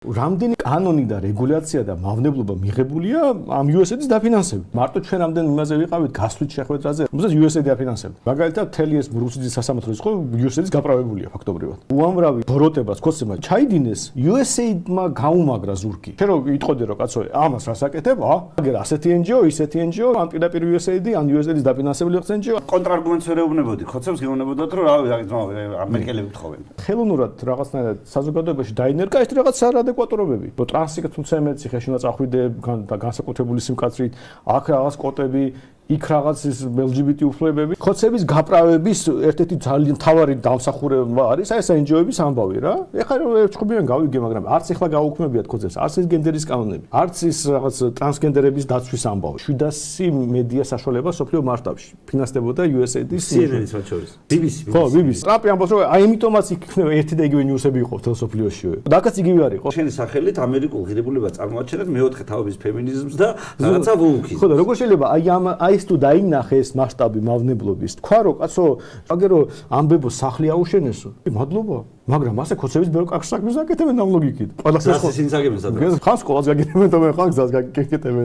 რამდენი კანონი და რეგულაცია და მავნებლობა მიღებულია ამ USAID-ის დაფინანსებით. მარტო ჩვენ ამდენ იმაზე ვიყავით გასვლით შეხვედრაზე, რომელსაც USAID დაფინანსებდა. მაგალითად, თელი ეს რუსეთის სასამართლო იყო USAID-ის გაპრავებულია ფაქტობრივად. უამრავი ბოროტებას ქოცება ჩაიდინეს USAID-მა გაუმაგრა ზურგი. შენ რო იტყოდი რომ კაცო, ამას რას აკეთებ? აგერ ასეთი NGO, ისეთი NGO, ან პირდაპირ USAID, ან USAID-ის დაფინანსებული ხს NGO. კონტრარგუმენტს ვერ ეუბნებოდი, ხოცებს გეუბნებოდათ რომ ამერიკელები გთხოვენ. ხელოვნურად რაღაცნაირად საზოგადოებაში დაინერგა ეს რაღაც ადეკვატურობები. რომ ტრანსიქცემეთ, ციხეში უნდა წახვიდე განსაკუთრებული სიმკაცრით, აქ რაღაც კოტები, იქ რაღაც ის LGBT უფლებები. ხოცების გაправების ერთ-ერთი ძალიან მთავარი დამსახურება არის ეს NGO-ების ამბავი რა. ეხლა ერთხმიან გავიგე, მაგრამ არც ეხლა გაუქმებიათ ხოცებს, არც ის გენდერის კანონები, არც ის რაღაც ტრანსგენდერების დაცვის ამბავი. 700 მედია საშუალება სოფლიო მასშტაბში ფინანსდებოდა USAID-ის CNN-ის მათ შორის. BBC. ხო, BBC. ტრამპი ამბობს რომ აი ამიტომაც იქნება ერთი და იგივე ნიუსები იყო თელ სოფლიოში. დაკაც იგივე არ იყო. შენი სახელით ამერიკულ ღირებულებად წარმოაჩენეთ მეოთხე თაობის ფემინიზმს და რაღაცა ვოუკიზმს. ხო და როგორ შეიძლება აი ეს თუ დაინახე ეს მასშტაბი მავნებლობის. თქვა რომ კაცო, აგერო ამბებო სახლი აუშენესო. მადლობა. მაგრამ ასე ხოცების ბევრ კახს საქმეს აკეთებენ ამ ლოგიკით. ყველას ეს ისინი აგებენ სადღაც. ხან სკოლას გაგიდებენ და მე ხან გზას გაგიკეთებენ.